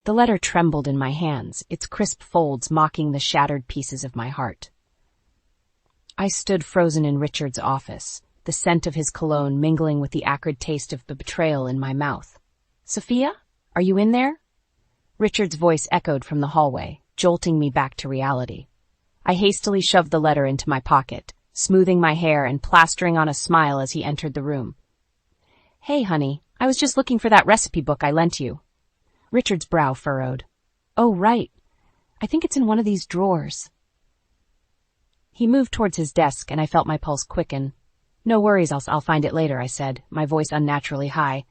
The letter trembled in my hands, its crisp folds mocking the shattered pieces of my heart. I stood frozen in Richard's office, the scent of his cologne mingling with the acrid taste of betrayal in my mouth. "Sophia? Are you in there?" Richard's voice echoed from the hallway, jolting me back to reality. I hastily shoved the letter into my pocket, smoothing my hair and plastering on a smile as he entered the room. "Hey, honey, I was just looking for that recipe book I lent you." Richard's brow furrowed. "Oh, right. I think it's in one of these drawers." He moved towards his desk, and I felt my pulse quicken. "No worries, I'll find it later," I said, my voice unnaturally high.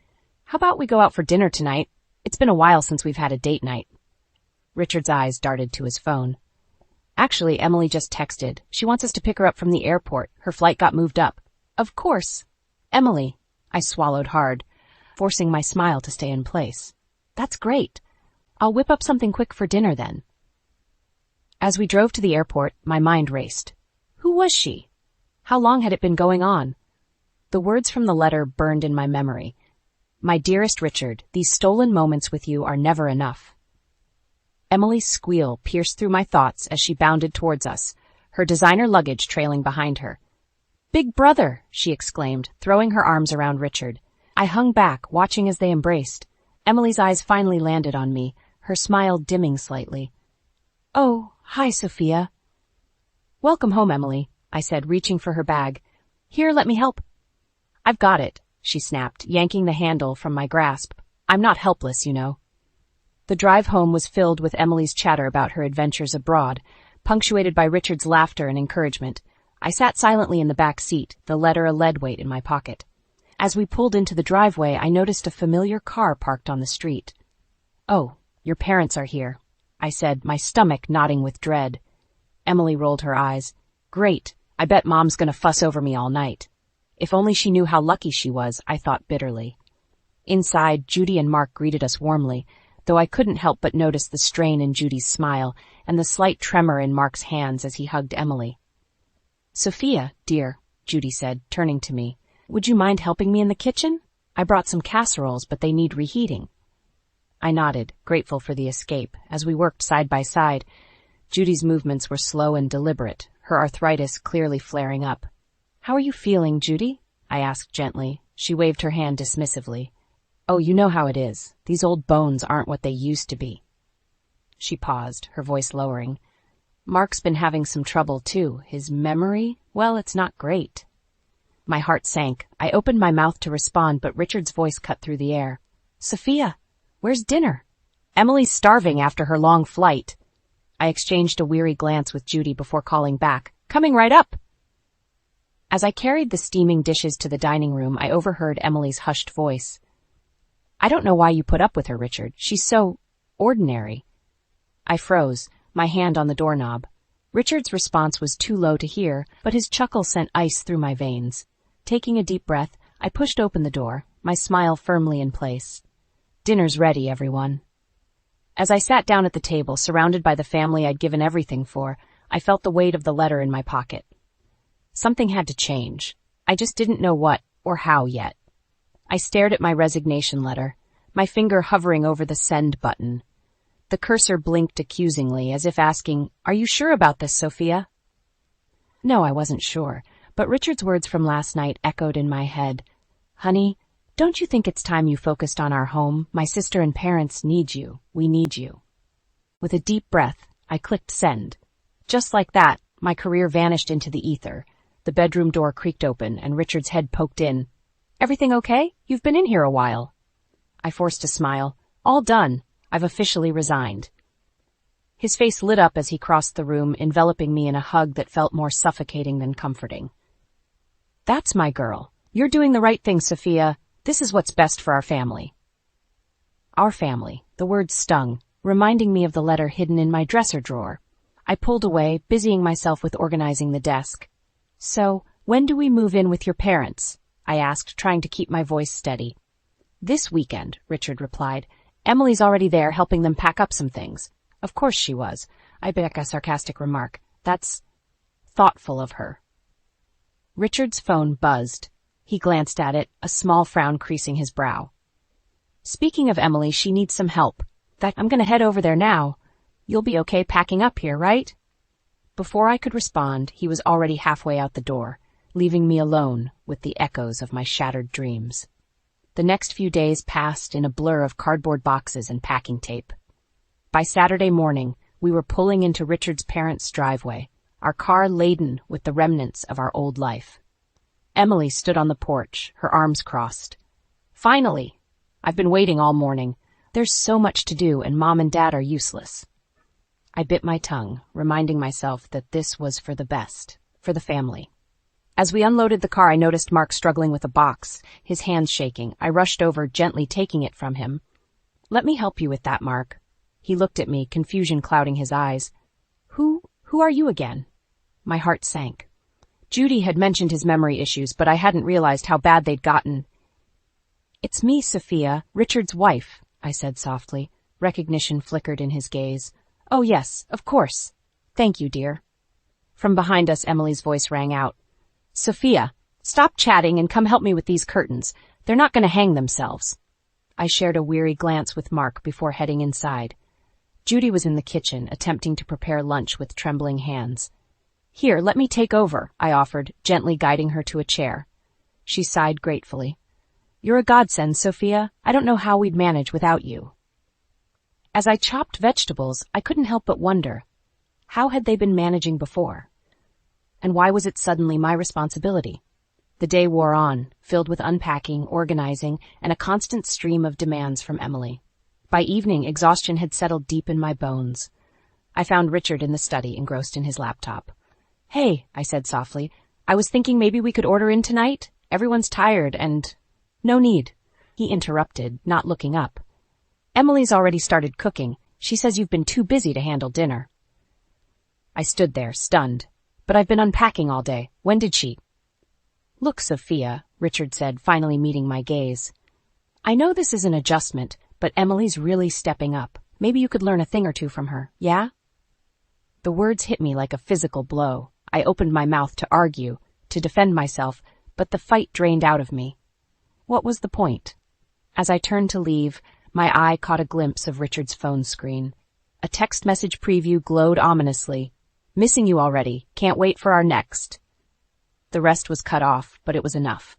"How about we go out for dinner tonight? It's been a while since we've had a date night." Richard's eyes darted to his phone. "Actually, Emily just texted. She wants us to pick her up from the airport. Her flight got moved up." "Of course. Emily." I swallowed hard, forcing my smile to stay in place. "That's great. I'll whip up something quick for dinner then." As we drove to the airport, my mind raced. Who was she? How long had it been going on? The words from the letter burned in my memory. "My dearest Richard, these stolen moments with you are never enough." Emily's squeal pierced through my thoughts as she bounded towards us, her designer luggage trailing behind her. "Big brother!" she exclaimed, throwing her arms around Richard. I hung back, watching as they embraced. Emily's eyes finally landed on me, her smile dimming slightly. "Oh, hi, Sophia." "Welcome home, Emily," I said, reaching for her bag. "Here, let me help." "I've got it," she snapped, yanking the handle from my grasp. "I'm not helpless, you know." The drive home was filled with Emily's chatter about her adventures abroad, punctuated by Richard's laughter and encouragement. I sat silently in the back seat, the letter a lead weight in my pocket. As we pulled into the driveway, I noticed a familiar car parked on the street. "Oh, your parents are here," I said, my stomach knotting with dread. Emily rolled her eyes. "Great. I bet Mom's gonna fuss over me all night." If only she knew how lucky she was, I thought bitterly. Inside, Judy and Mark greeted us warmly, though I couldn't help but notice the strain in Judy's smile and the slight tremor in Mark's hands as he hugged Emily. "Sophia, dear," Judy said, turning to me, "would you mind helping me in the kitchen? I brought some casseroles, but they need reheating." I nodded, grateful for the escape, as we worked side by side. Judy's movements were slow and deliberate, her arthritis clearly flaring up. "How are you feeling, Judy?" I asked gently. She waved her hand dismissively. "Oh, you know how it is. These old bones aren't what they used to be." She paused, her voice lowering. "Mark's been having some trouble, too. His memory, well, it's not great." My heart sank. I opened my mouth to respond, but Richard's voice cut through the air. "Sophia, where's dinner?" "Emily's starving after her long flight." I exchanged a weary glance with Judy before calling back. "Coming right up." As I carried the steaming dishes to the dining room, I overheard Emily's hushed voice. "I don't know why you put up with her, Richard. She's so ordinary." I froze, my hand on the doorknob. Richard's response was too low to hear, but his chuckle sent ice through my veins. Taking a deep breath, I pushed open the door, my smile firmly in place. "Dinner's ready, everyone." As I sat down at the table, surrounded by the family I'd given everything for, I felt the weight of the letter in my pocket. Something had to change. I just didn't know what or how yet. I stared at my resignation letter, my finger hovering over the send button. The cursor blinked accusingly, as if asking, "Are you sure about this, Sophia?" No, I wasn't sure, but Richard's words from last night echoed in my head. "Honey, don't you think it's time you focused on our home? My sister and parents need you. We need you." With a deep breath, I clicked send. Just like that, my career vanished into the ether. The bedroom door creaked open, and Richard's head poked in. "Everything okay? You've been in here a while." I forced a smile. "All done. I've officially resigned." His face lit up as he crossed the room, enveloping me in a hug that felt more suffocating than comforting. "That's my girl. You're doing the right thing, Sophia. This is what's best for our family." Our family. The word stung, reminding me of the letter hidden in my dresser drawer. I pulled away, busying myself with organizing the desk. "So, when do we move in with your parents?" I asked, trying to keep my voice steady. "This weekend," Richard replied. "Emily's already there helping them pack up some things." "Of course she was." I back a sarcastic remark. "That's thoughtful of her." Richard's phone buzzed. He glanced at it, a small frown creasing his brow. "Speaking of Emily, she needs some help. That I'm gonna head over there now. You'll be okay packing up here, right? Before I could respond, he was already halfway out the door, leaving me alone with the echoes of my shattered dreams. The next few days passed in a blur of cardboard boxes and packing tape. By Saturday morning, we were pulling into Richard's parents' driveway, our car laden with the remnants of our old life. Emily stood on the porch, her arms crossed. Finally! I've been waiting all morning. There's so much to do, and Mom and Dad are useless. I bit my tongue, reminding myself that this was for the best, for the family. As we unloaded the car, I noticed Mark struggling with a box, his hands shaking. I rushed over, gently taking it from him. "Let me help you with that, Mark." He looked at me, confusion clouding his eyes. Who are you again?" My heart sank. Judy had mentioned his memory issues, but I hadn't realized how bad they'd gotten. "It's me, Sophia, Richard's wife," I said softly. Recognition flickered in his gaze. "Oh, yes, of course. Thank you, dear." From behind us, Emily's voice rang out. "Sophia, stop chatting and come help me with these curtains. They're not going to hang themselves." I shared a weary glance with Mark before heading inside. Judy was in the kitchen, attempting to prepare lunch with trembling hands. "Here, let me take over," I offered, gently guiding her to a chair. She sighed gratefully. "You're a godsend, Sophia. I don't know how we'd manage without you." As I chopped vegetables, I couldn't help but wonder, how had they been managing before? And why was it suddenly my responsibility? The day wore on, filled with unpacking, organizing, and a constant stream of demands from Emily. By evening, exhaustion had settled deep in my bones. I found Richard in the study, engrossed in his laptop. "Hey," I said softly, "I was thinking maybe we could order in tonight. Everyone's tired and—" "No need," he interrupted, not looking up. "Emily's already started cooking. She says you've been too busy to handle dinner." I stood there, stunned. "But I've been unpacking all day. When did she—" "Look, Sophia," Richard said, finally meeting my gaze. "I know this is an adjustment, but Emily's really stepping up. Maybe you could learn a thing or two from her, yeah?" The words hit me like a physical blow. I opened my mouth to argue, to defend myself, but the fight drained out of me. What was the point? As I turned to leave, my eye caught a glimpse of Richard's phone screen. A text message preview glowed ominously. "Missing you already. Can't wait for our next." The rest was cut off, but it was enough.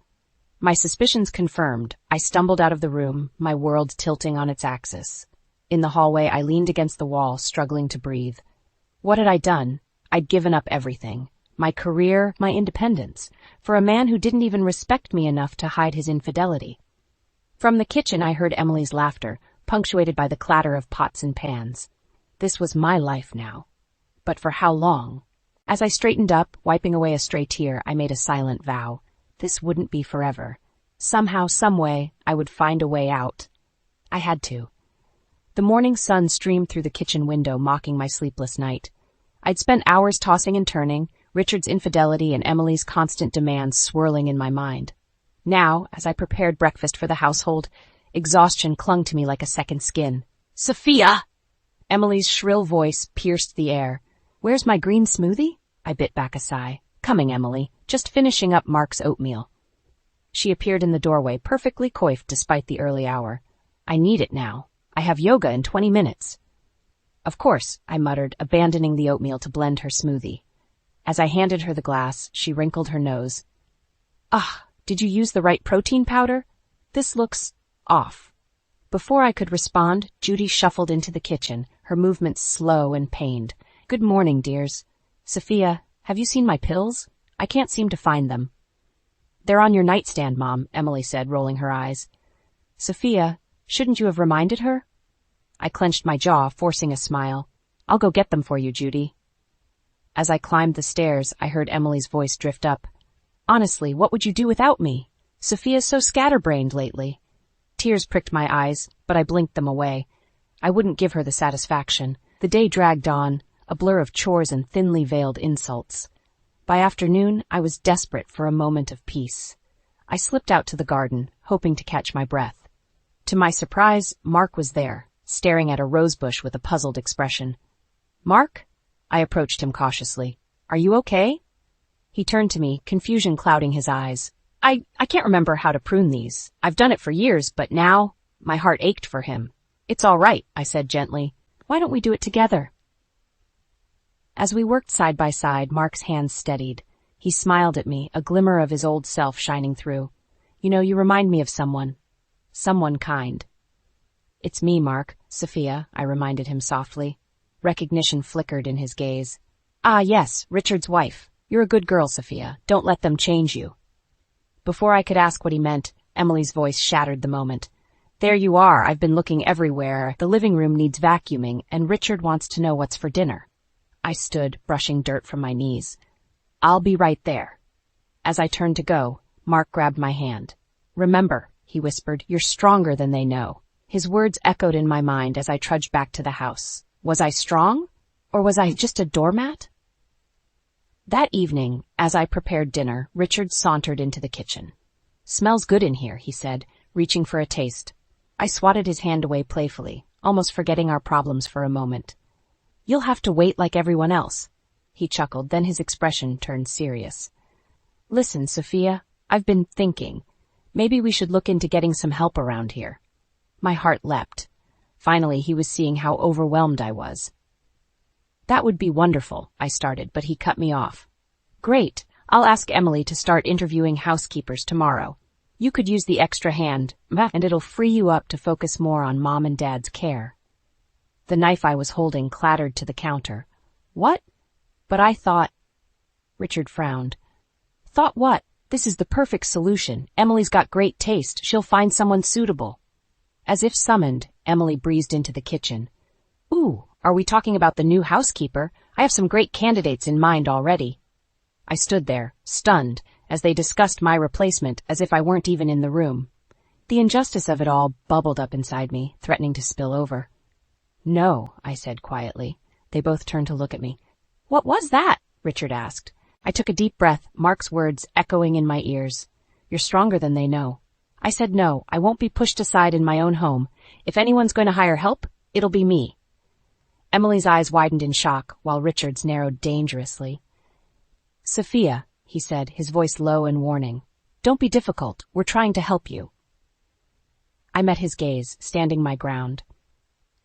My suspicions confirmed, I stumbled out of the room, my world tilting on its axis. In the hallway, I leaned against the wall, struggling to breathe. What had I done? I'd given up everything. My career, my independence, for a man who didn't even respect me enough to hide his infidelity. From the kitchen, I heard Emily's laughter, punctuated by the clatter of pots and pans. This was my life now. But for how long? As I straightened up, wiping away a stray tear, I made a silent vow. This wouldn't be forever. Somehow, someway, I would find a way out. I had to. The morning sun streamed through the kitchen window, mocking my sleepless night. I'd spent hours tossing and turning, Richard's infidelity and Emily's constant demands swirling in my mind. Now, as I prepared breakfast for the household, exhaustion clung to me like a second skin. "Sophia!" Emily's shrill voice pierced the air. "Where's my green smoothie?" I bit back a sigh. "Coming, Emily. Just finishing up Mark's oatmeal." She appeared in the doorway, perfectly coiffed despite the early hour. "I need it now. I have yoga in 20 minutes. "Of course," I muttered, abandoning the oatmeal to blend her smoothie. As I handed her the glass, she wrinkled her nose. Did you use the right protein powder? This looks off." Before I could respond, Judy shuffled into the kitchen, her movements slow and pained. "Good morning, dears. Sophia, have you seen my pills? I can't seem to find them." "They're on your nightstand, Mom," Emily said, rolling her eyes. "Sophia, shouldn't you have reminded her?" I clenched my jaw, forcing a smile. "I'll go get them for you, Judy." As I climbed the stairs, I heard Emily's voice drift up. "Honestly, what would you do without me? Sophia's so scatterbrained lately." Tears pricked my eyes, but I blinked them away. I wouldn't give her the satisfaction. The day dragged on, a blur of chores and thinly veiled insults. By afternoon, I was desperate for a moment of peace. I slipped out to the garden, hoping to catch my breath. To my surprise, Mark was there, staring at a rosebush with a puzzled expression. "Mark?" I approached him cautiously. "Are you okay?" He turned to me, confusion clouding his eyes. I can't remember how to prune these. I've done it for years, but now..." My heart ached for him. It's all right, I said gently. Why don't we do it together? As we worked side by side, Mark's hands steadied. He smiled at me, a glimmer of his old self shining through. You know, you remind me of someone. Someone kind. It's me, Mark. Sophia, I reminded him softly. Recognition flickered in his gaze. Ah, yes, Richard's wife. You're a good girl, Sophia. Don't let them change you. Before I could ask what he meant, Emily's voice shattered the moment. There you are. I've been looking everywhere. The living room needs vacuuming, and Richard wants to know what's for dinner. I stood, brushing dirt from my knees. I'll be right there. As I turned to go, Mark grabbed my hand. Remember, he whispered, you're stronger than they know. His words echoed in my mind as I trudged back to the house. Was I strong? Or was I just a doormat? That evening, as I prepared dinner, Richard sauntered into the kitchen. Smells good in here, he said, reaching for a taste. I swatted his hand away playfully, almost forgetting our problems for a moment. You'll have to wait like everyone else. He chuckled, then his expression turned serious. Listen, Sophia, I've been thinking. Maybe we should look into getting some help around here. My heart leapt. Finally, he was seeing how overwhelmed I was. That would be wonderful, I started, but he cut me off. Great, I'll ask Emily to start interviewing housekeepers tomorrow. You could use the extra hand, and it'll free you up to focus more on Mom and Dad's care. The knife I was holding clattered to the counter. What? But I thought... Richard frowned. Thought what? This is the perfect solution. Emily's got great taste. She'll find someone suitable. As if summoned, Emily breezed into the kitchen. Ooh, are we talking about the new housekeeper? I have some great candidates in mind already. I stood there, stunned, as they discussed my replacement as if I weren't even in the room. The injustice of it all bubbled up inside me, threatening to spill over. No, I said quietly. They both turned to look at me. What was that? Richard asked. I took a deep breath, Mark's words echoing in my ears. You're stronger than they know. I said no, I won't be pushed aside in my own home. If anyone's going to hire help, it'll be me. Emily's eyes widened in shock, while Richard's narrowed dangerously. Sophia, he said, his voice low and warning. Don't be difficult. We're trying to help you. I met his gaze, standing my ground.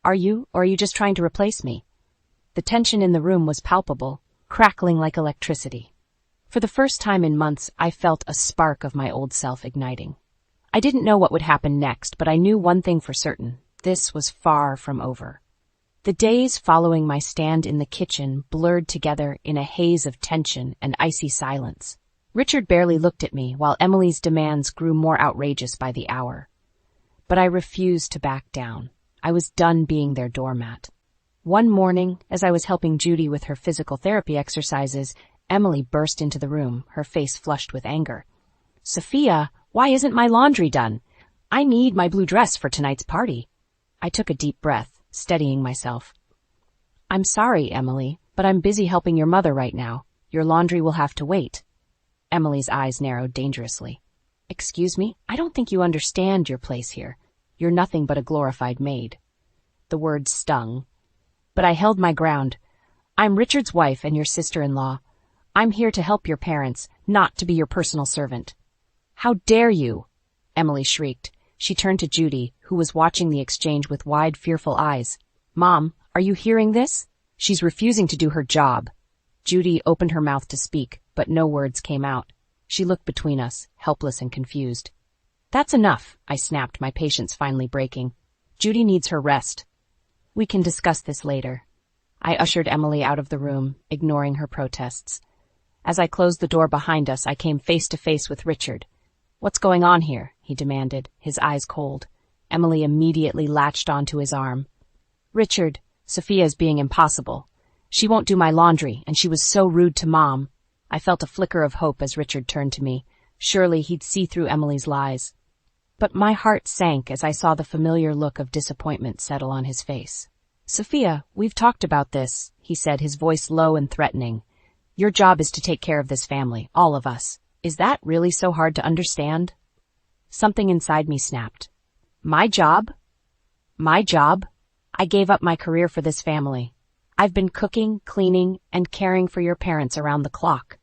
Are you, or are you just trying to replace me? The tension in the room was palpable, crackling like electricity. For the first time in months, I felt a spark of my old self igniting. I didn't know what would happen next, but I knew one thing for certain. This was far from over. The days following my stand in the kitchen blurred together in a haze of tension and icy silence. Richard barely looked at me, while Emily's demands grew more outrageous by the hour. But I refused to back down. I was done being their doormat. One morning, as I was helping Judy with her physical therapy exercises, Emily burst into the room, her face flushed with anger. Sophia, why isn't my laundry done? I need my blue dress for tonight's party. I took a deep breath, steadying myself. I'm sorry, Emily, but I'm busy helping your mother right now. Your laundry will have to wait. Emily's eyes narrowed dangerously. Excuse me, I don't think you understand your place here. You're nothing but a glorified maid. The words stung. But I held my ground. I'm Richard's wife and your sister-in-law. I'm here to help your parents, not to be your personal servant. How dare you? Emily shrieked. She turned to Judy, who was watching the exchange with wide, fearful eyes. Mom, are you hearing this? She's refusing to do her job. Judy opened her mouth to speak, but no words came out. She looked between us, helpless and confused. That's enough, I snapped, my patience finally breaking. Judy needs her rest. We can discuss this later. I ushered Emily out of the room, ignoring her protests. As I closed the door behind us, I came face to face with Richard. What's going on here? He demanded, his eyes cold. Emily immediately latched onto his arm. Richard, Sophia's being impossible. She won't do my laundry, and she was so rude to Mom. I felt a flicker of hope as Richard turned to me. Surely he'd see through Emily's lies. But my heart sank as I saw the familiar look of disappointment settle on his face. Sophia, we've talked about this, he said, his voice low and threatening. Your job is to take care of this family, all of us. Is that really so hard to understand? Something inside me snapped. My job? My job? I gave up my career for this family. I've been cooking, cleaning, and caring for your parents around the clock.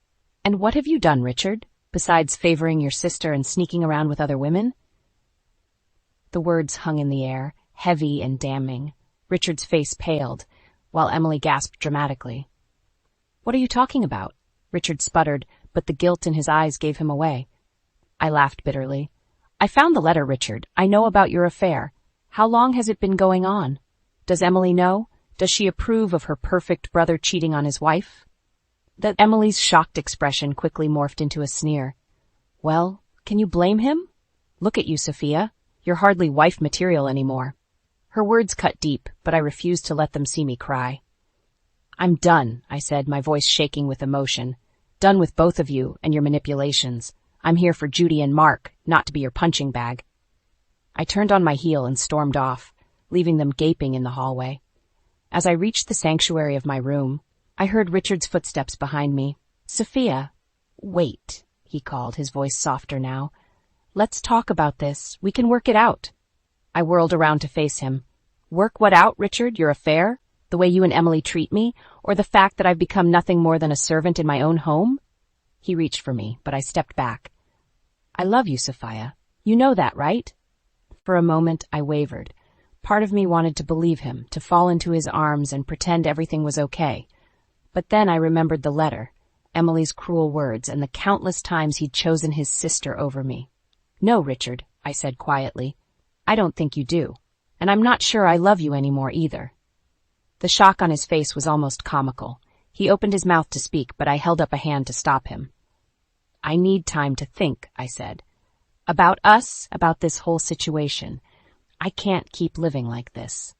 And what have you done, Richard, besides favoring your sister and sneaking around with other women? The words hung in the air, heavy and damning. Richard's face paled, while Emily gasped dramatically. "What are you talking about?" Richard sputtered, but the guilt in his eyes gave him away. I laughed bitterly. "I found the letter, Richard. I know about your affair. How long has it been going on? Does Emily know? Does she approve of her perfect brother cheating on his wife?" That Emily's shocked expression quickly morphed into a sneer. "Well, can you blame him? Look at you, Sophia. You're hardly wife material anymore." Her words cut deep, but I refused to let them see me cry. "I'm done," I said, my voice shaking with emotion. "Done with both of you and your manipulations. I'm here for Judy and Mark, not to be your punching bag." I turned on my heel and stormed off, leaving them gaping in the hallway. As I reached the sanctuary of my room, I heard Richard's footsteps behind me. "Sophia." "Wait," he called, his voice softer now. "Let's talk about this. We can work it out." I whirled around to face him. "Work what out, Richard? Your affair? The way you and Emily treat me? Or the fact that I've become nothing more than a servant in my own home?" He reached for me, but I stepped back. "I love you, Sophia. You know that, right?" For a moment, I wavered. Part of me wanted to believe him, to fall into his arms and pretend everything was okay. But then I remembered the letter, Emily's cruel words, and the countless times he'd chosen his sister over me. "No, Richard," I said quietly. "I don't think you do. And I'm not sure I love you anymore either." The shock on his face was almost comical. He opened his mouth to speak, but I held up a hand to stop him. "I need time to think," I said. "About us, about this whole situation. I can't keep living like this."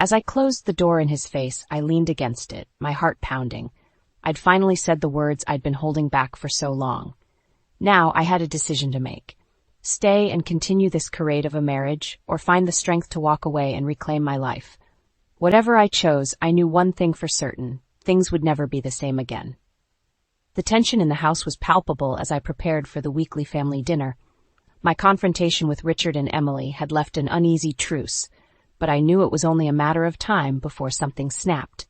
As I closed the door in his face, I leaned against it, my heart pounding. I'd finally said the words I'd been holding back for so long. Now I had a decision to make. Stay and continue this charade of a marriage, or find the strength to walk away and reclaim my life. Whatever I chose, I knew one thing for certain: things would never be the same again. The tension in the house was palpable as I prepared for the weekly family dinner. My confrontation with Richard and Emily had left an uneasy truce, but I knew it was only a matter of time before something snapped.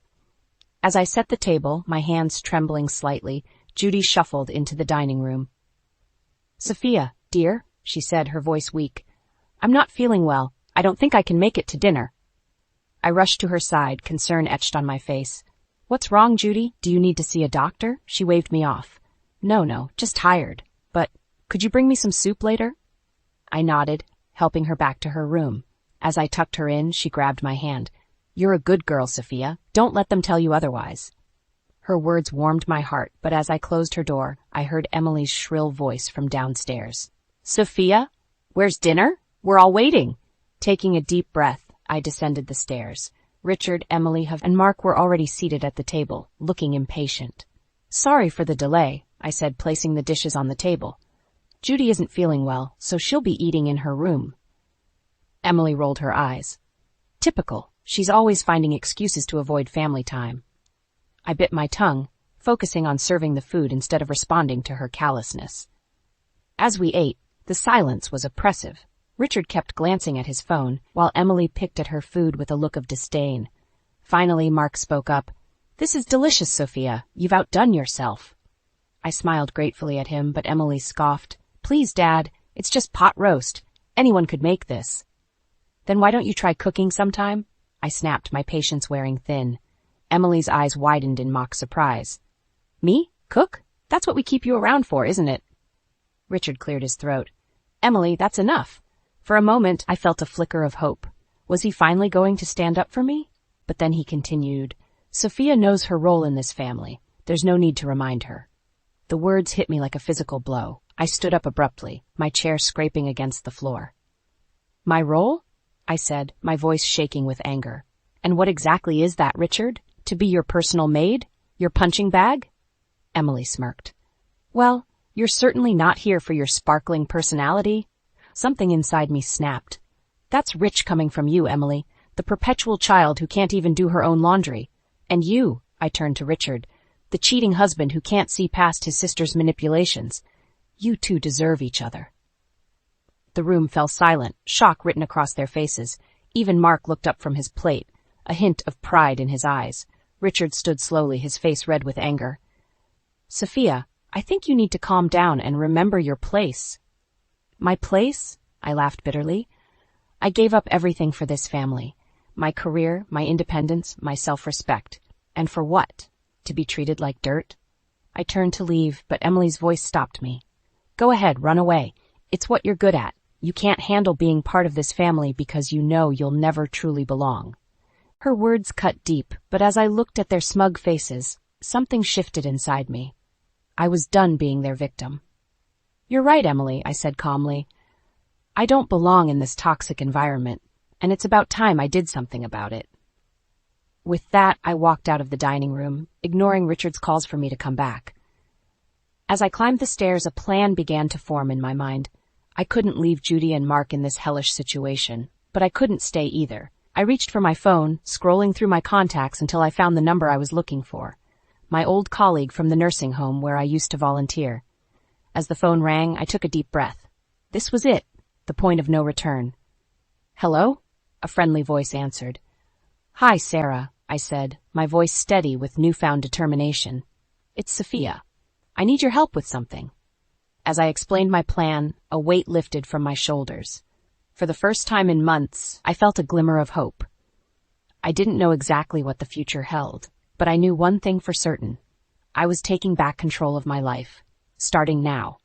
As I set the table, my hands trembling slightly, Judy shuffled into the dining room. "Sophia, dear," she said, her voice weak. "I'm not feeling well. I don't think I can make it to dinner." I rushed to her side, concern etched on my face. "What's wrong, Judy? Do you need to see a doctor?" She waved me off. No, just tired. But could you bring me some soup later?" I nodded, helping her back to her room. As I tucked her in, she grabbed my hand. "You're a good girl, Sophia. Don't let them tell you otherwise." Her words warmed my heart, but as I closed her door, I heard Emily's shrill voice from downstairs. "Sophia? Where's dinner? We're all waiting." Taking a deep breath, I descended the stairs. Richard, Emily, and Mark were already seated at the table, looking impatient. "Sorry for the delay," I said, placing the dishes on the table. "Judy isn't feeling well, so she'll be eating in her room." Emily rolled her eyes. "Typical. She's always finding excuses to avoid family time." I bit my tongue, focusing on serving the food instead of responding to her callousness. As we ate, the silence was oppressive. Richard kept glancing at his phone, while Emily picked at her food with a look of disdain. Finally, Mark spoke up. "This is delicious, Sophia. You've outdone yourself." I smiled gratefully at him, but Emily scoffed. "Please, Dad, it's just pot roast. Anyone could make this." "Then why don't you try cooking sometime?" I snapped, my patience wearing thin. Emily's eyes widened in mock surprise. "Me? Cook? That's what we keep you around for, isn't it?" Richard cleared his throat. "Emily, that's enough." For a moment, I felt a flicker of hope. Was he finally going to stand up for me? But then he continued, "Sophia knows her role in this family. There's no need to remind her." The words hit me like a physical blow. I stood up abruptly, my chair scraping against the floor. "My role?" I said, my voice shaking with anger. "And what exactly is that, Richard? To be your personal maid? Your punching bag?" Emily smirked. "Well, you're certainly not here for your sparkling personality." Something inside me snapped. "That's rich coming from you, Emily, the perpetual child who can't even do her own laundry. And you," I turned to Richard, "the cheating husband who can't see past his sister's manipulations. You two deserve each other." The room fell silent, shock written across their faces. Even Mark looked up from his plate, a hint of pride in his eyes. Richard stood slowly, his face red with anger. "Sophia, I think you need to calm down and remember your place." "My place?" I laughed bitterly. I gave up everything for this family. My career, my independence, my self-respect. And for what? To be treated like dirt? I turned to leave, but Emily's voice stopped me. Go ahead, run away. It's what you're good at. You can't handle being part of this family because you know you'll never truly belong. Her words cut deep, but as I looked at their smug faces, something shifted inside me. I was done being their victim. You're right, Emily, I said calmly. I don't belong in this toxic environment, and it's about time I did something about it. With that, I walked out of the dining room, ignoring Richard's calls for me to come back. As I climbed the stairs, a plan began to form in my mind. I couldn't leave Judy and Mark in this hellish situation, but I couldn't stay either. I reached for my phone, scrolling through my contacts until I found the number I was looking for. My old colleague from the nursing home where I used to volunteer. As the phone rang, I took a deep breath. This was it, the point of no return. Hello? A friendly voice answered. Hi, Sarah, I said, my voice steady with newfound determination. It's Sophia. I need your help with something. As I explained my plan, a weight lifted from my shoulders. For the first time in months, I felt a glimmer of hope. I didn't know exactly what the future held, but I knew one thing for certain. I was taking back control of my life, starting now.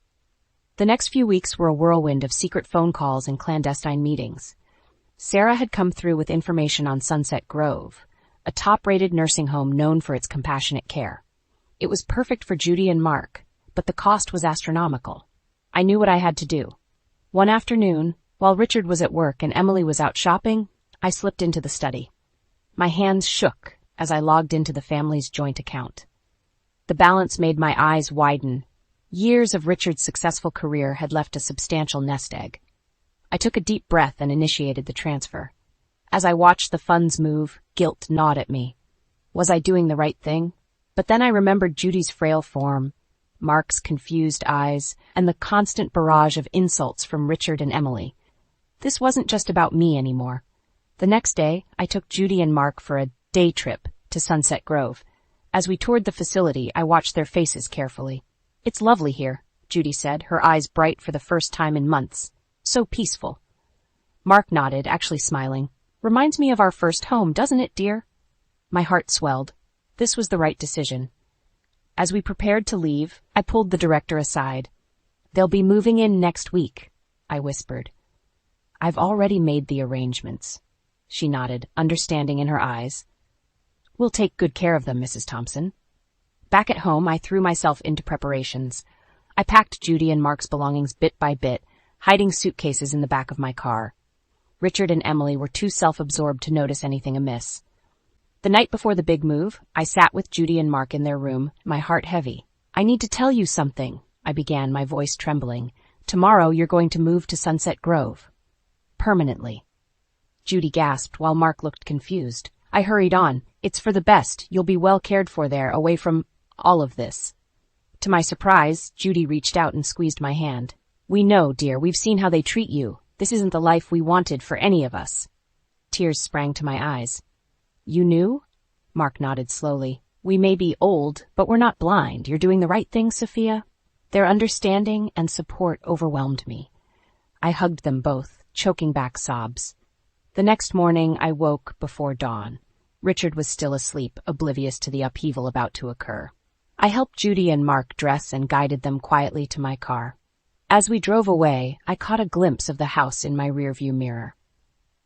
The next few weeks were a whirlwind of secret phone calls and clandestine meetings. Sarah had come through with information on Sunset Grove, a top-rated nursing home known for its compassionate care. It was perfect for Judy and Mark, but the cost was astronomical. I knew what I had to do. One afternoon, while Richard was at work and Emily was out shopping, I slipped into the study. My hands shook as I logged into the family's joint account. The balance made my eyes widen. Years of Richard's successful career had left a substantial nest egg. I took a deep breath and initiated the transfer. As I watched the funds move, guilt gnawed at me. Was I doing the right thing? But then I remembered Judy's frail form, Mark's confused eyes, and the constant barrage of insults from Richard and Emily. This wasn't just about me anymore. The next day, I took Judy and Mark for a day trip to Sunset Grove. As we toured the facility, I watched their faces carefully. It's lovely here, Judy said, her eyes bright for the first time in months. So peaceful. Mark nodded, actually smiling. Reminds me of our first home, doesn't it, dear? My heart swelled. This was the right decision. As we prepared to leave, I pulled the director aside. They'll be moving in next week, I whispered. I've already made the arrangements. She nodded, understanding in her eyes. We'll take good care of them, Mrs. Thompson. Back at home, I threw myself into preparations. I packed Judy and Mark's belongings bit by bit, hiding suitcases in the back of my car. Richard and Emily were too self-absorbed to notice anything amiss. The night before the big move, I sat with Judy and Mark in their room, my heart heavy. I need to tell you something, I began, my voice trembling. Tomorrow you're going to move to Sunset Grove. Permanently. Judy gasped while Mark looked confused. I hurried on. It's for the best. You'll be well cared for there, away from all of this. To my surprise, Judy reached out and squeezed my hand. We know, dear, we've seen how they treat you. This isn't the life we wanted for any of us. Tears sprang to my eyes. You knew? Mark nodded slowly. We may be old, but we're not blind. You're doing the right thing, Sophia. Their understanding and support overwhelmed me. I hugged them both, choking back sobs. The next morning, I woke before dawn. Richard was still asleep, oblivious to the upheaval about to occur. I helped Judy and Mark dress and guided them quietly to my car. As we drove away, I caught a glimpse of the house in my rearview mirror.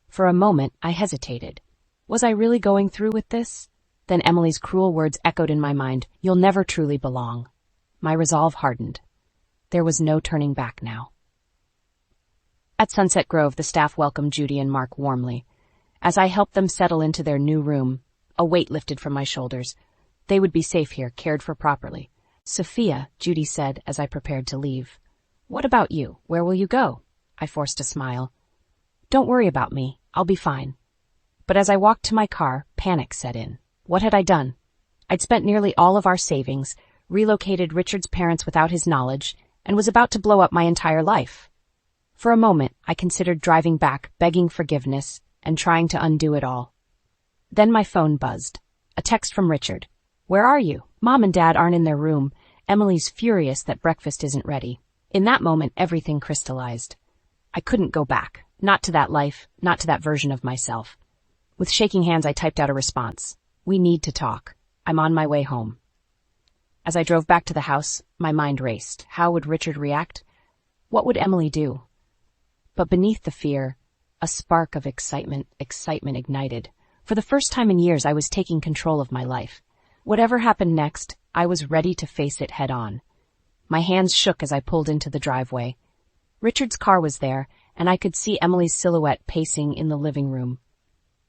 For a moment, I hesitated. Was I really going through with this? Then Emily's cruel words echoed in my mind. You'll never truly belong. My resolve hardened. There was no turning back now. At Sunset Grove, the staff welcomed Judy and Mark warmly. As I helped them settle into their new room, a weight lifted from my shoulders. They would be safe here, cared for properly. Sophia, Judy said as I prepared to leave. What about you? Where will you go? I forced a smile. Don't worry about me. I'll be fine. But as I walked to my car, panic set in. What had I done? I'd spent nearly all of our savings, relocated Richard's parents without his knowledge, and was about to blow up my entire life. For a moment, I considered driving back, begging forgiveness, and trying to undo it all. Then my phone buzzed. A text from Richard. Where are you? Mom and Dad aren't in their room. Emily's furious that breakfast isn't ready. In that moment, everything crystallized. I couldn't go back. Not to that life, not to that version of myself. With shaking hands, I typed out a response. We need to talk. I'm on my way home. As I drove back to the house, my mind raced. How would Richard react? What would Emily do? But beneath the fear, a spark of excitement ignited. For the first time in years, I was taking control of my life. Whatever happened next, I was ready to face it head on. My hands shook as I pulled into the driveway. Richard's car was there, and I could see Emily's silhouette pacing in the living room.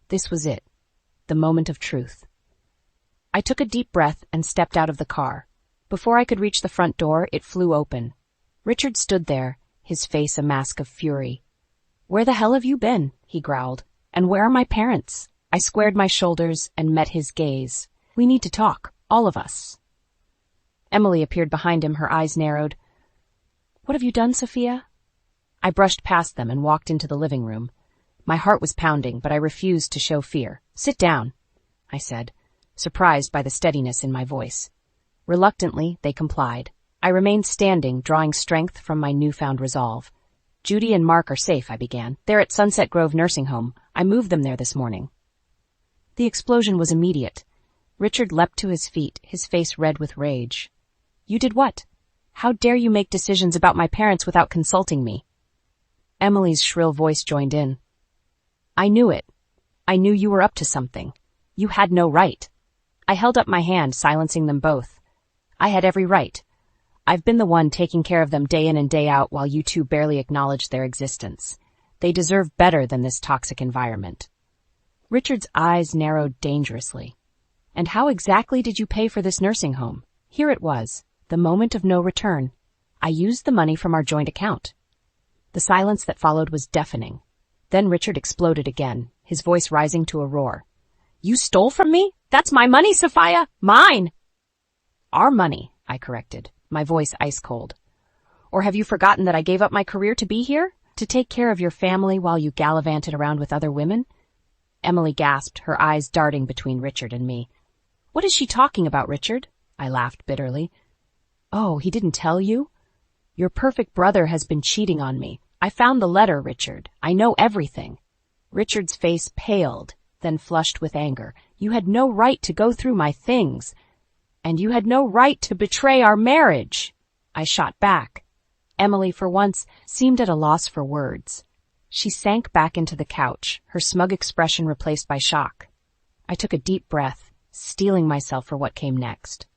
This was it, the moment of truth. I took a deep breath and stepped out of the car. Before I could reach the front door, it flew open. Richard stood there, his face a mask of fury. "Where the hell have you been?" he growled. "And where are my parents?" I squared my shoulders and met his gaze. "We need to talk, all of us." Emily appeared behind him, her eyes narrowed. "What have you done, Sophia?" I brushed past them and walked into the living room. My heart was pounding, but I refused to show fear. "Sit down," I said, surprised by the steadiness in my voice. Reluctantly, they complied. I remained standing, drawing strength from my newfound resolve. "Judy and Mark are safe," I began. "They're at Sunset Grove Nursing Home. I moved them there this morning." The explosion was immediate. Richard leapt to his feet, his face red with rage. "You did what? How dare you make decisions about my parents without consulting me?" Emily's shrill voice joined in. "I knew it. I knew you were up to something. You had no right." I held up my hand, silencing them both. "I had every right. I've been the one taking care of them day in and day out while you two barely acknowledged their existence. They deserve better than this toxic environment." Richard's eyes narrowed dangerously. "And how exactly did you pay for this nursing home?" Here it was, the moment of no return. I used the money from our joint account. The silence that followed was deafening. Then Richard exploded again, his voice rising to a roar. "You stole from me? That's my money, Sophia! Mine!" "Our money," I corrected, my voice ice cold. "Or have you forgotten that I gave up my career to be here? To take care of your family while you gallivanted around with other women?" Emily gasped, her eyes darting between Richard and me. "What is she talking about, Richard?" I laughed bitterly. "Oh, he didn't tell you? Your perfect brother has been cheating on me. I found the letter, Richard. I know everything." Richard's face paled, then flushed with anger. "You had no right to go through my things. And you had no right to betray our marriage." I shot back. Emily, for once, seemed at a loss for words. She sank back into the couch, her smug expression replaced by shock. I took a deep breath, steeling myself for what came next.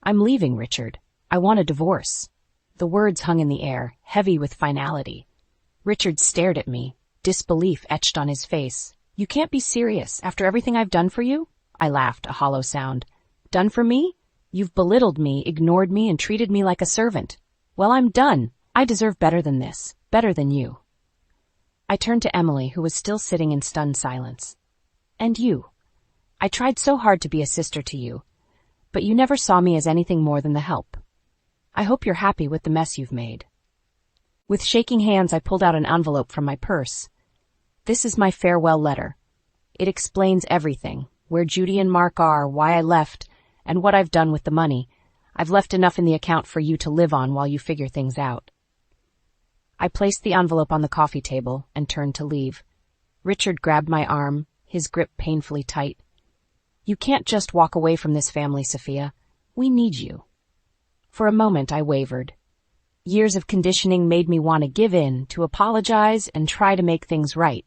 "I'm leaving, Richard. I want a divorce." The words hung in the air, heavy with finality. Richard stared at me, disbelief etched on his face. "You can't be serious, after everything I've done for you?" I laughed, a hollow sound. "Done for me? You've belittled me, ignored me, and treated me like a servant. Well, I'm done. I deserve better than this, better than you." I turned to Emily, who was still sitting in stunned silence. "And you? I tried so hard to be a sister to you, but you never saw me as anything more than the help. I hope you're happy with the mess you've made." With shaking hands, I pulled out an envelope from my purse. "This is my farewell letter. It explains everything, where Judy and Mark are, why I left, and what I've done with the money. I've left enough in the account for you to live on while you figure things out." I placed the envelope on the coffee table and turned to leave. Richard grabbed my arm, his grip painfully tight. "You can't just walk away from this family, Sophia. We need you." For a moment, I wavered. Years of conditioning made me want to give in, to apologize, and try to make things right.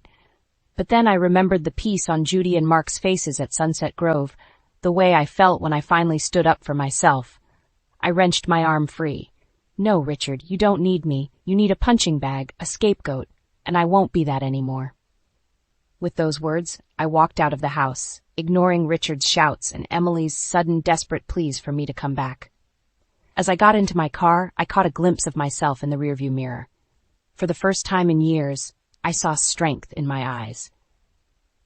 But then I remembered the peace on Judy and Mark's faces at Sunset Grove, the way I felt when I finally stood up for myself. I wrenched my arm free. "No, Richard, you don't need me. You need a punching bag, a scapegoat, and I won't be that anymore." With those words, I walked out of the house, ignoring Richard's shouts and Emily's sudden, desperate pleas for me to come back. As I got into my car, I caught a glimpse of myself in the rearview mirror. For the first time in years, I saw strength in my eyes.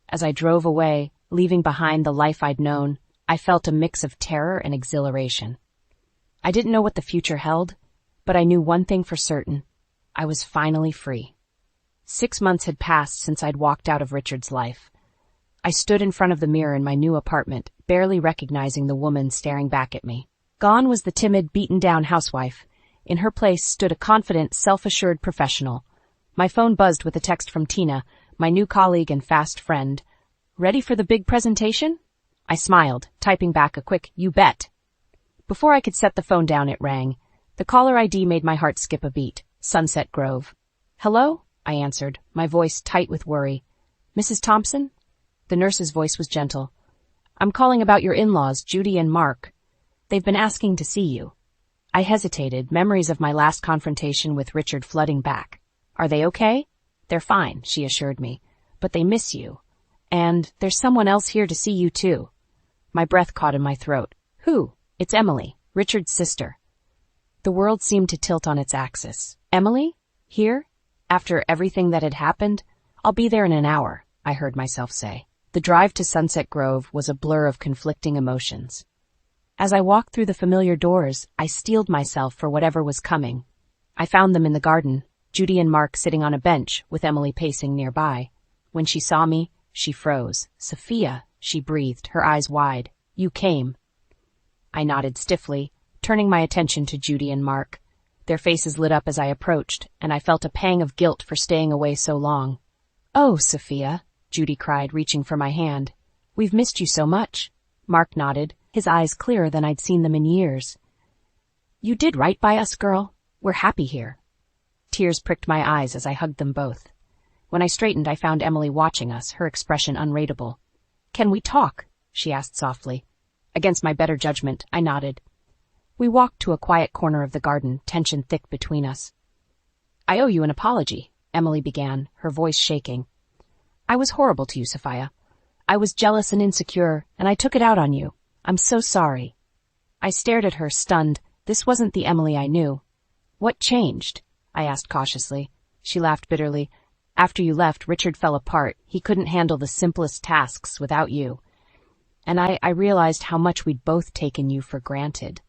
As I drove away, leaving behind the life I'd known, I felt a mix of terror and exhilaration. I didn't know what the future held, but I knew one thing for certain. I was finally free. 6 months had passed since I'd walked out of Richard's life. I stood in front of the mirror in my new apartment, barely recognizing the woman staring back at me. Gone was the timid, beaten-down housewife. In her place stood a confident, self-assured professional. My phone buzzed with a text from Tina, my new colleague and fast friend. Ready for the big presentation? I smiled, typing back a quick, "You bet." Before I could set the phone down, it rang. The caller ID made my heart skip a beat. Sunset Grove. "Hello?" I answered, my voice tight with worry. "Mrs. Thompson?" The nurse's voice was gentle. "I'm calling about your in-laws, Judy and Mark. They've been asking to see you." I hesitated, memories of my last confrontation with Richard flooding back. "Are they okay?" "They're fine," she assured me. "But they miss you. And there's someone else here to see you too." My breath caught in my throat. "Who?" "It's Emily, Richard's sister." The world seemed to tilt on its axis. "Emily? Here? After everything that had happened? I'll be there in an hour," I heard myself say. The drive to Sunset Grove was a blur of conflicting emotions. As I walked through the familiar doors, I steeled myself for whatever was coming. I found them in the garden, Judy and Mark sitting on a bench with Emily pacing nearby. When she saw me, she froze. "Sophia," she breathed, her eyes wide. "You came." I nodded stiffly, turning my attention to Judy and Mark. Their faces lit up as I approached, and I felt a pang of guilt for staying away so long. "Oh, Sophia," Judy cried, reaching for my hand. "We've missed you so much." Mark nodded, his eyes clearer than I'd seen them in years. "You did right by us, girl. We're happy here." Tears pricked my eyes as I hugged them both. When I straightened, I found Emily watching us, her expression unreadable. "Can we talk?" she asked softly. Against my better judgment, I nodded. We walked to a quiet corner of the garden, tension thick between us. "I owe you an apology," Emily began, her voice shaking. "I was horrible to you, Sophia. I was jealous and insecure, and I took it out on you. I'm so sorry." I stared at her, stunned. This wasn't the Emily I knew. "What changed?" I asked cautiously. She laughed bitterly. "After you left, Richard fell apart. He couldn't handle the simplest tasks without you. And I realized how much we'd both taken you for granted."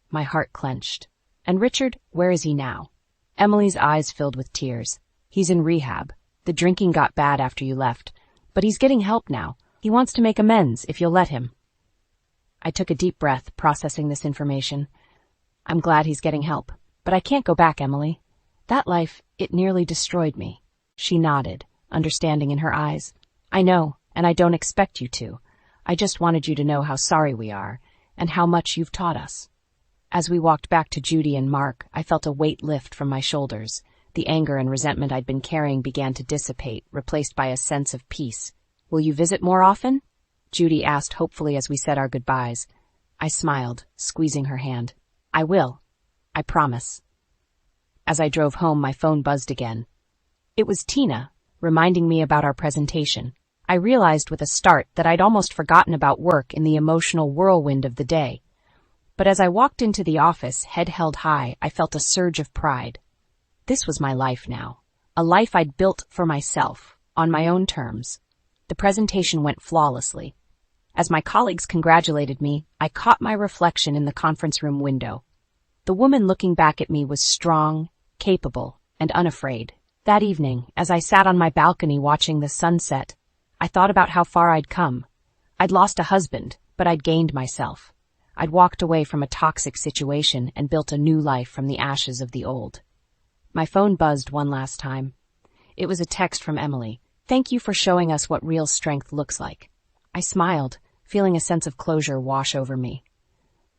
My heart clenched. "And Richard, where is he now?" Emily's eyes filled with tears. "He's in rehab. The drinking got bad after you left, but he's getting help now. He wants to make amends if you'll let him." I took a deep breath, processing this information. "I'm glad he's getting help, but I can't go back, Emily. That life, it nearly destroyed me." She nodded, understanding in her eyes. "I know, and I don't expect you to. I just wanted you to know how sorry we are, and how much you've taught us." As we walked back to Judy and Mark, I felt a weight lift from my shoulders. The anger and resentment I'd been carrying began to dissipate, replaced by a sense of peace. "Will you visit more often?" Judy asked hopefully as we said our goodbyes. I smiled, squeezing her hand. "I will. I promise." As I drove home, my phone buzzed again. It was Tina, reminding me about our presentation. I realized with a start that I'd almost forgotten about work in the emotional whirlwind of the day. But as I walked into the office, head held high, I felt a surge of pride. This was my life now, a life I'd built for myself, on my own terms. The presentation went flawlessly. As my colleagues congratulated me, I caught my reflection in the conference room window. The woman looking back at me was strong, capable, and unafraid. That evening, as I sat on my balcony watching the sunset, I thought about how far I'd come. I'd lost a husband, but I'd gained myself. I'd walked away from a toxic situation and built a new life from the ashes of the old. My phone buzzed one last time. It was a text from Emily. "Thank you for showing us what real strength looks like." I smiled, feeling a sense of closure wash over me.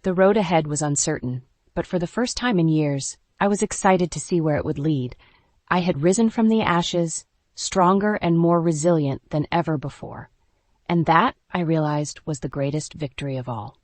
The road ahead was uncertain, but for the first time in years, I was excited to see where it would lead. I had risen from the ashes, stronger and more resilient than ever before. And that, I realized, was the greatest victory of all.